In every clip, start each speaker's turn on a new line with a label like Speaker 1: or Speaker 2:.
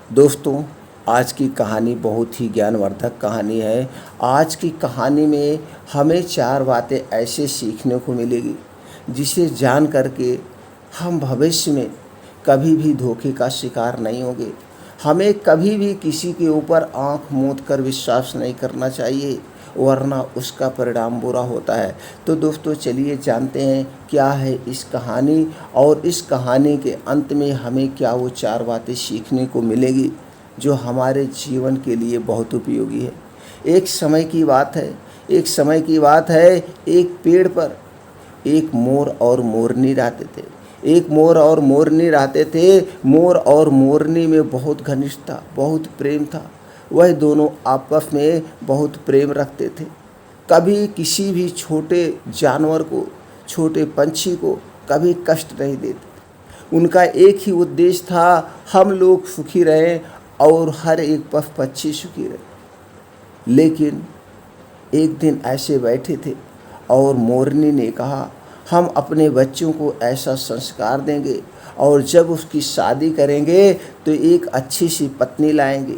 Speaker 1: दोस्तों, आज की कहानी बहुत ही ज्ञानवर्धक कहानी है। आज की कहानी में हमें 4 बातें ऐसे सीखने को मिलेगी जिसे जान करके हम भविष्य में कभी भी धोखे का शिकार नहीं होंगे। हमें कभी भी किसी के ऊपर आँख मूंद कर विश्वास नहीं करना चाहिए, वरना उसका परिणाम बुरा होता है। तो दोस्तों, चलिए जानते हैं क्या है इस कहानी, और इस कहानी के अंत में हमें क्या वो 4 बातें सीखने को मिलेगी जो हमारे जीवन के लिए बहुत उपयोगी है। एक समय की बात है, एक पेड़ पर एक मोर और मोरनी रहते थे। मोर और मोरनी में बहुत घनिष्ठता, बहुत प्रेम था। वह दोनों आपस में बहुत प्रेम रखते थे। कभी किसी भी छोटे जानवर को, छोटे पंछी को कभी कष्ट नहीं देते। उनका एक ही उद्देश्य था, हम लोग सुखी रहें और हर एक पशु पक्षी सुखी रहे। लेकिन एक दिन ऐसे बैठे थे और मोरनी ने कहा, हम अपने बच्चों को ऐसा संस्कार देंगे और जब उसकी शादी करेंगे तो एक अच्छी सी पत्नी लाएंगे,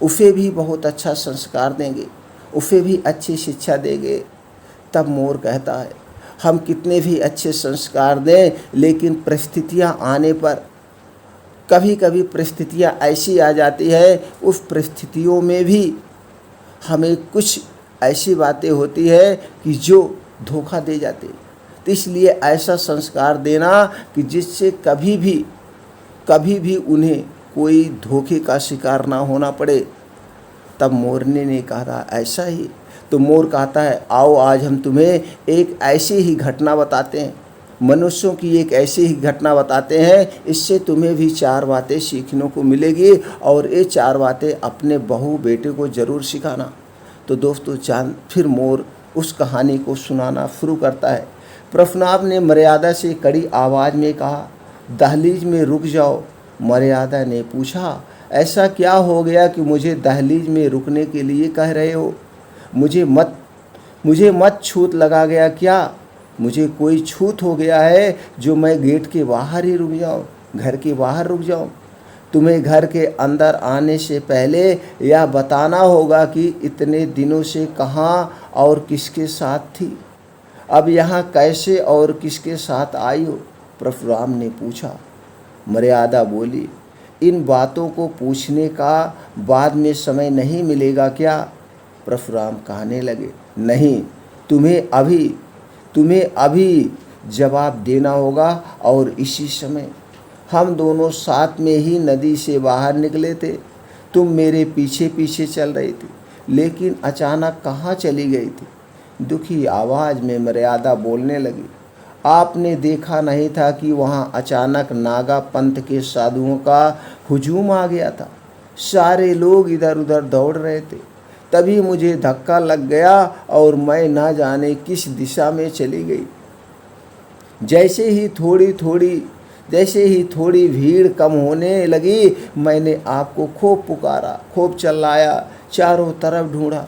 Speaker 1: उसे भी बहुत अच्छा संस्कार देंगे, उसे भी अच्छी शिक्षा देंगे। तब मोर कहता है, हम कितने भी अच्छे संस्कार दें, लेकिन परिस्थितियां आने पर कभी कभी परिस्थितियां ऐसी आ जाती है, उस परिस्थितियों में भी हमें कुछ ऐसी बातें होती है कि जो धोखा दे जाते। तो इसलिए ऐसा संस्कार देना कि जिससे कभी भी उन्हें कोई धोखे का शिकार ना होना पड़े। तब मोरनी ने कहा, ऐसा ही? तो मोर कहता है, आओ आज हम तुम्हें एक ऐसी ही घटना बताते हैं, मनुष्यों की एक ऐसी ही घटना बताते हैं, इससे तुम्हें भी 4 बातें सीखने को मिलेगी और ये 4 बातें अपने बहू बेटे को ज़रूर सिखाना। तो दोस्तों, फिर मोर उस कहानी को सुनाना शुरू करता है। प्रभुनाथ ने मर्यादा से कड़ी आवाज़ में कहा, दहलीज में रुक जाओ। मर्यादा ने पूछा, ऐसा क्या हो गया कि मुझे दहलीज में रुकने के लिए कह रहे हो? मुझे मत छूत लगा गया क्या? मुझे कोई छूत हो गया है जो मैं गेट के बाहर ही रुक जाऊं, घर के बाहर रुक जाऊं? तुम्हें घर के अंदर आने से पहले यह बताना होगा कि इतने दिनों से कहाँ और किसके साथ थी, अब यहाँ कैसे और किसके साथ आई हो? परशुराम ने पूछा। मर्यादा बोली, इन बातों को पूछने का बाद में समय नहीं मिलेगा क्या? परशुराम कहने लगे, नहीं, तुम्हें अभी जवाब देना होगा। और इसी समय हम दोनों साथ में ही नदी से बाहर निकले थे। तुम मेरे पीछे पीछे चल रही थी, लेकिन अचानक कहाँ चली गई थी? दुखी आवाज़ में मर्यादा बोलने लगी, आपने देखा नहीं था कि वहाँ अचानक नागा पंथ के साधुओं का हुजूम आ गया था। सारे लोग इधर उधर दौड़ रहे थे, तभी मुझे धक्का लग गया और मैं ना जाने किस दिशा में चली गई। जैसे ही थोड़ी भीड़ कम होने लगी, मैंने आपको खूब पुकारा, खूब चिल्लाया, चारों तरफ ढूंढा।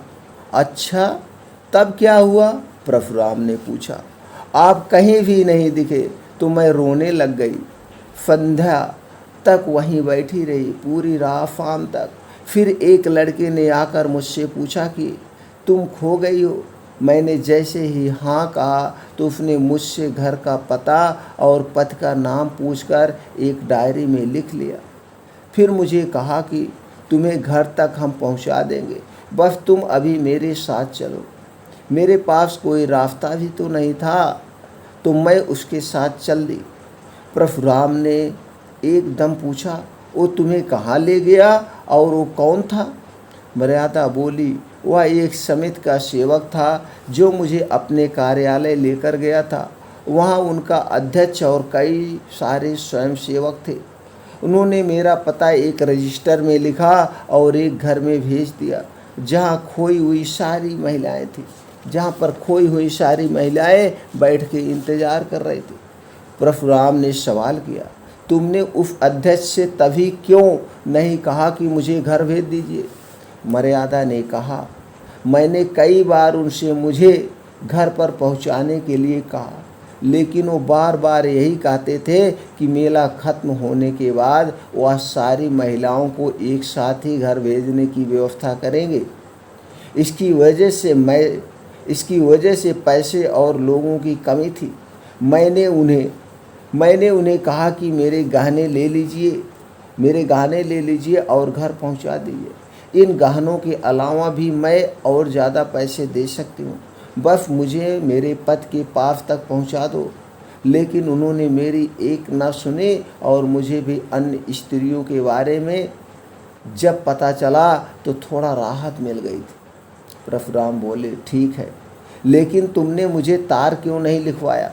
Speaker 1: अच्छा, तब क्या हुआ? परशुराम ने पूछा। आप कहीं भी नहीं दिखे तो मैं रोने लग गई। संध्या तक वहीं बैठी रही, पूरी रात शाम तक। फिर एक लड़के ने आकर मुझसे पूछा कि तुम खो गई हो। मैंने जैसे ही हाँ कहा तो उसने मुझसे घर का पता और पथ का नाम पूछकर एक डायरी में लिख लिया। फिर मुझे कहा कि तुम्हें घर तक हम पहुंचा देंगे, बस तुम अभी मेरे साथ चलो। मेरे पास कोई रास्ता भी तो नहीं था, तो मैं उसके साथ चल दी। परशुराम ने एकदम पूछा, वो तुम्हें कहाँ ले गया और वो कौन था? मर्यादा बोली, वह एक समिति का सेवक था जो मुझे अपने कार्यालय लेकर गया था। वहाँ उनका अध्यक्ष और कई सारे स्वयं सेवक थे। उन्होंने मेरा पता एक रजिस्टर में लिखा और एक घर में भेज दिया जहाँ खोई हुई सारी महिलाएं थी, बैठ के इंतज़ार कर रही थी। परशुराम ने सवाल किया, तुमने उस अध्यक्ष से तभी क्यों नहीं कहा कि मुझे घर भेज दीजिए? मर्यादा ने कहा, मैंने कई बार उनसे मुझे घर पर पहुंचाने के लिए कहा, लेकिन वो बार बार यही कहते थे कि मेला खत्म होने के बाद वह सारी महिलाओं को एक साथ ही घर भेजने की व्यवस्था करेंगे। इसकी वजह से पैसे और लोगों की कमी थी। मैंने उन्हें कहा कि मेरे गहने ले लीजिए और घर पहुंचा दीजिए। इन गहनों के अलावा भी मैं और ज़्यादा पैसे दे सकती हूँ, बस मुझे मेरे पति के पास तक पहुंचा दो। लेकिन उन्होंने मेरी एक न सुनी और मुझे भी अन्य स्त्रियों के बारे में जब पता चला तो थोड़ा राहत मिल गई थी। परशुराम बोले, ठीक है, लेकिन तुमने मुझे तार क्यों नहीं लिखवाया?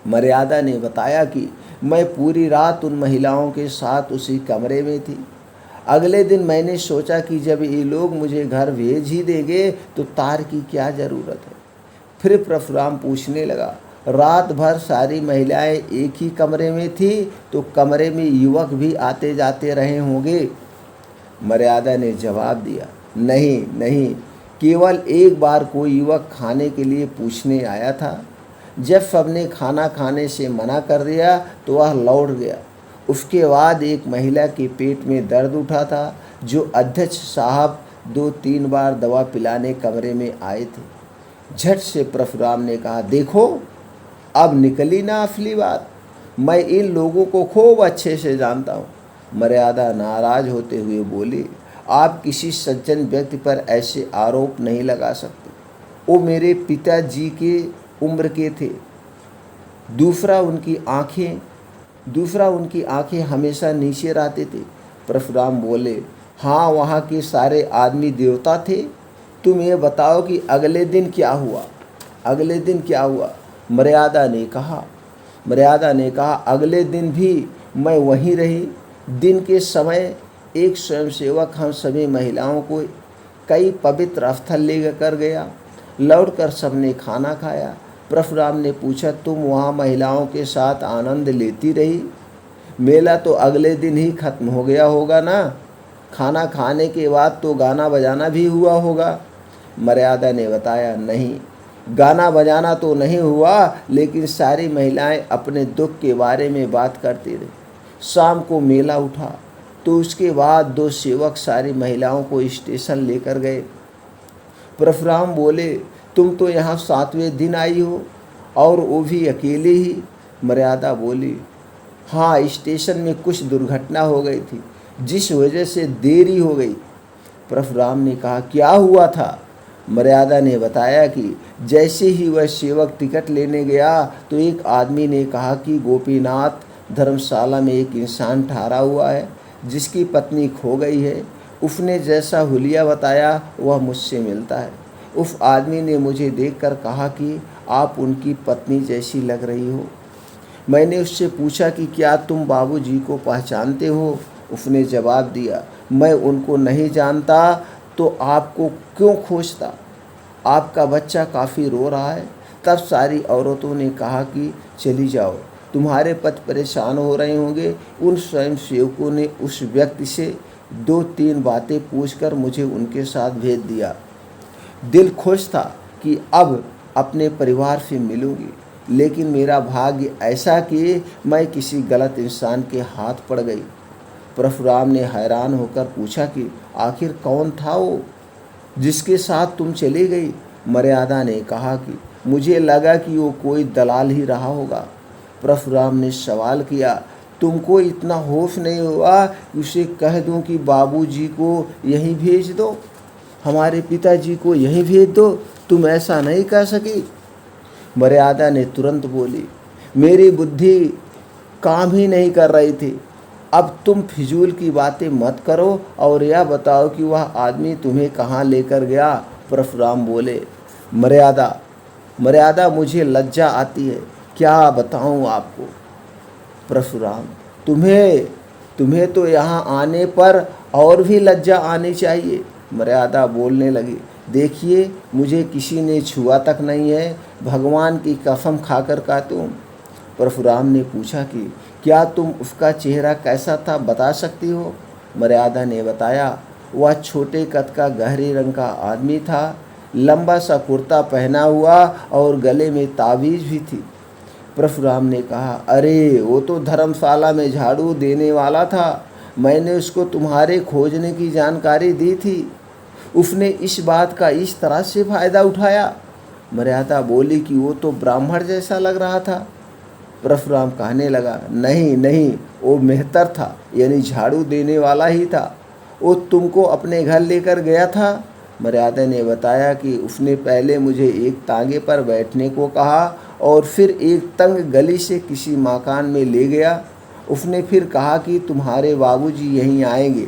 Speaker 1: मर्यादा ने बताया कि मैं पूरी रात उन महिलाओं के साथ उसी कमरे में थी। अगले दिन मैंने सोचा कि जब ये लोग मुझे घर भेज ही देंगे तो तार की क्या ज़रूरत है। फिर परशुराम पूछने लगा, रात भर सारी महिलाएं एक ही कमरे में थी तो कमरे में युवक भी आते जाते रहे होंगे? मर्यादा ने जवाब दिया, नहीं, केवल एक बार कोई युवक खाने के लिए पूछने आया था। जब सबने खाना खाने से मना कर दिया तो वह लौट गया। उसके बाद एक महिला के पेट में दर्द उठा था जो अध्यक्ष साहब 2-3 बार दवा पिलाने कमरे में आए थे। झट से परशुराम ने कहा, देखो अब निकली ना असली बात, मैं इन लोगों को खूब अच्छे से जानता हूँ। मर्यादा नाराज होते हुए बोली, आप किसी सज्जन व्यक्ति पर ऐसे आरोप नहीं लगा सकते। वो मेरे पिताजी के उम्र के थे। दूसरा उनकी आंखें हमेशा नीचे रहते थे। परशुराम बोले, हाँ, वहाँ के सारे आदमी देवता थे। तुम ये बताओ कि अगले दिन क्या हुआ? मर्यादा ने कहा, अगले दिन भी मैं वहीं रही। दिन के समय एक स्वयंसेवक हम सभी महिलाओं को कई पवित्र स्थल लेकर गया। लौटकर सबने खाना खाया। परशुराम ने पूछा, तुम वहाँ महिलाओं के साथ आनंद लेती रही? मेला तो अगले दिन ही खत्म हो गया होगा ना? खाना खाने के बाद तो गाना बजाना भी हुआ होगा। मर्यादा ने बताया, नहीं, गाना बजाना तो नहीं हुआ, लेकिन सारी महिलाएं अपने दुख के बारे में बात करती रही। शाम को मेला उठा तो उसके बाद 2 सेवक सारी महिलाओं को स्टेशन लेकर गए। परशुराम बोले, तुम तो यहाँ 7वें दिन आई हो और वो भी अकेले ही। मर्यादा बोली, हाँ, स्टेशन में कुछ दुर्घटना हो गई थी जिस वजह से देरी हो गई। परशुराम ने कहा, क्या हुआ था? मर्यादा ने बताया कि जैसे ही वह सेवक टिकट लेने गया तो एक आदमी ने कहा कि गोपीनाथ धर्मशाला में एक इंसान ठहरा हुआ है जिसकी पत्नी खो गई है। उसने जैसा हुलिया बताया वह मुझसे मिलता है। उस आदमी ने मुझे देखकर कहा कि आप उनकी पत्नी जैसी लग रही हो। मैंने उससे पूछा कि क्या तुम बाबूजी को पहचानते हो? उसने जवाब दिया, मैं उनको नहीं जानता तो आपको क्यों खोजता? आपका बच्चा काफ़ी रो रहा है। तब सारी औरतों ने कहा कि चली जाओ, तुम्हारे पति परेशान हो रहे होंगे। उन स्वयंसेवकों ने उस व्यक्ति से 2-3 बातें पूछकर मुझे उनके साथ भेज दिया। दिल खुश था कि अब अपने परिवार से मिलूंगी, लेकिन मेरा भाग्य ऐसा कि मैं किसी गलत इंसान के हाथ पड़ गई। परशुराम ने हैरान होकर पूछा कि आखिर कौन था वो जिसके साथ तुम चली गई? मर्यादा ने कहा कि मुझे लगा कि वो कोई दलाल ही रहा होगा। परशुराम ने सवाल किया, तुमको इतना होश नहीं हुआ कि उसे कह दूं कि बाबूजी को यहीं भेज दो, हमारे पिताजी को यहीं भेज दो? तुम ऐसा नहीं कह सकी? मर्यादा ने तुरंत बोली, मेरी बुद्धि काम ही नहीं कर रही थी। अब तुम फिजूल की बातें मत करो और यह बताओ कि वह आदमी तुम्हें कहाँ लेकर गया? परशुराम बोले, मर्यादा, मुझे लज्जा आती है, क्या बताऊं आपको? परशुराम, तुम्हें तो यहाँ आने पर और भी लज्जा आनी चाहिए। मर्यादा बोलने लगी, देखिए, मुझे किसी ने छुआ तक नहीं है, भगवान की कसम खाकर कहता हूँ। परशुराम ने पूछा कि क्या तुम उसका चेहरा कैसा था बता सकती हो? मर्यादा ने बताया, वह छोटे कद का गहरे रंग का आदमी था, लंबा सा कुर्ता पहना हुआ और गले में ताबीज़ भी थी। परशुराम ने कहा, अरे वो तो धर्मशाला में झाड़ू देने वाला था, मैंने उसको तुम्हारे खोजने की जानकारी दी थी, उसने इस बात का इस तरह से फायदा उठाया। मर्यादा बोली कि वो तो ब्राह्मण जैसा लग रहा था। परशुराम कहने लगा, नहीं नहीं, वो मेहतर था, यानी झाड़ू देने वाला ही था। वो तुमको अपने घर लेकर गया था। मर्यादा ने बताया कि उसने पहले मुझे एक तांगे पर बैठने को कहा और फिर एक तंग गली से किसी मकान में ले गया। उसने फिर कहा कि तुम्हारे बाबूजी यहीं आएंगे।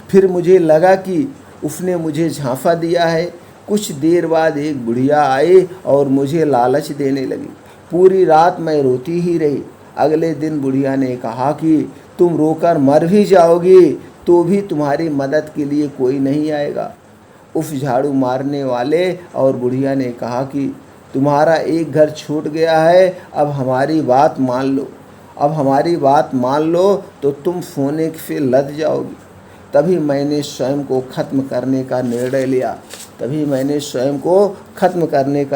Speaker 1: फिर मुझे लगा कि उसने मुझे झांसा दिया है। कुछ देर बाद एक बुढ़िया आई और मुझे लालच देने लगी। पूरी रात मैं रोती ही रही। अगले दिन बुढ़िया ने कहा कि तुम रोकर मर भी जाओगी तो भी तुम्हारी मदद के लिए कोई नहीं आएगा। उस झाड़ू मारने वाले और बुढ़िया ने कहा कि तुम्हारा एक घर छूट गया है, अब हमारी बात मान लो, अब हमारी बात मान लो तो तुम सोने से लद जाओगी। तभी मैंने स्वयं को खत्म करने का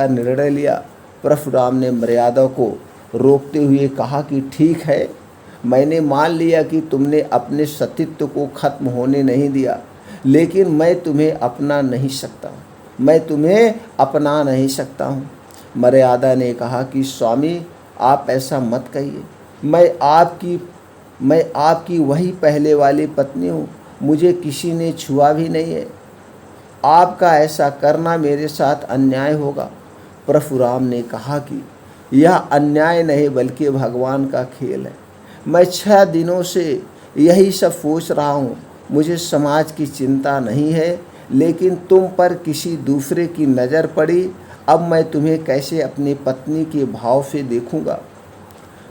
Speaker 1: निर्णय लिया। परशुराम ने मर्यादा को रोकते हुए कहा कि ठीक है, मैंने मान लिया कि तुमने अपने सतीत्व को खत्म होने नहीं दिया, लेकिन मैं तुम्हें अपना नहीं सकता हूँ। मर्यादा ने कहा कि स्वामी, आप ऐसा मत कहिए, मैं आपकी वही पहले वाली पत्नी हूँ, मुझे किसी ने छुआ भी नहीं है। आपका ऐसा करना मेरे साथ अन्याय होगा। परशुराम ने कहा कि यह अन्याय नहीं बल्कि भगवान का खेल है। मैं 6 दिनों से यही सब सोच रहा हूँ। मुझे समाज की चिंता नहीं है, लेकिन तुम पर किसी दूसरे की नज़र पड़ी। अब मैं तुम्हें कैसे अपनी पत्नी के भाव से देखूँगा।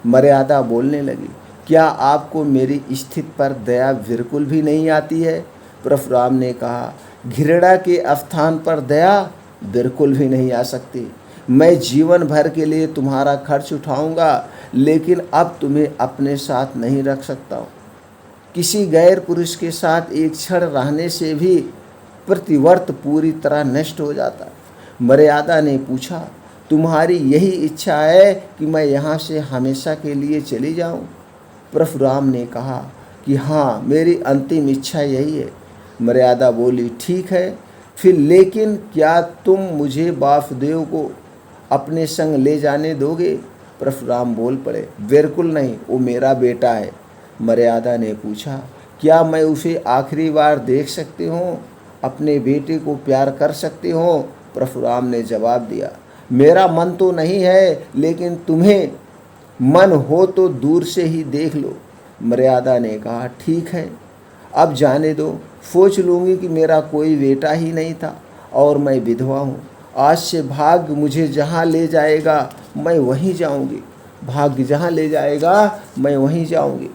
Speaker 1: मर्यादा बोलने लगी, क्या आपको मेरी स्थिति पर दया बिल्कुल भी नहीं आती है? परशुराम ने कहा, घृणा के स्थान पर दया बिल्कुल भी नहीं आ सकती। मैं जीवन भर के लिए तुम्हारा खर्च उठाऊंगा, लेकिन अब तुम्हें अपने साथ नहीं रख सकता हूँ। किसी गैर पुरुष के साथ एक क्षण रहने से भी प्रतिवर्त पूरी तरह नष्ट हो जाता। मर्यादा ने पूछा, तुम्हारी यही इच्छा है कि मैं यहाँ से हमेशा के लिए चली जाऊँ? परशुराम ने कहा कि हाँ, मेरी अंतिम इच्छा यही है। मर्यादा बोली, ठीक है फिर, लेकिन क्या तुम मुझे वासुदेव को अपने संग ले जाने दोगे? परशुराम बोल पड़े, बिल्कुल नहीं, वो मेरा बेटा है। मर्यादा ने पूछा, क्या मैं उसे आखिरी बार देख सकती हूँ? अपने बेटे को प्यार कर सकती हूँ? परशुराम ने जवाब दिया, मेरा मन तो नहीं है, लेकिन तुम्हें मन हो तो दूर से ही देख लो। मर्यादा ने कहा, ठीक है, अब जाने दो। सोच लूँगी कि मेरा कोई बेटा ही नहीं था और मैं विधवा हूँ। आज से भाग्य मुझे जहाँ ले जाएगा मैं वहीं जाऊँगी।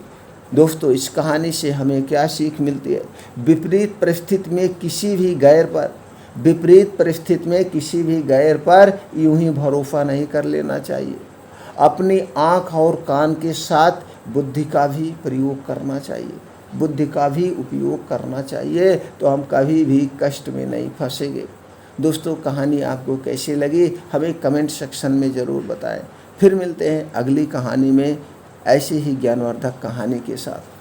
Speaker 1: दोस्तों, इस कहानी से हमें क्या सीख मिलती है? विपरीत परिस्थिति में किसी भी गैर पर यूं ही भरोसा नहीं कर लेना चाहिए। अपनी आँख और कान के साथ बुद्धि का भी उपयोग करना चाहिए, तो हम कभी भी कष्ट में नहीं फंसेंगे। दोस्तों, कहानी आपको कैसी लगी हमें कमेंट सेक्शन में ज़रूर बताएं। फिर मिलते हैं अगली कहानी में ऐसी ही ज्ञानवर्धक कहानी के साथ।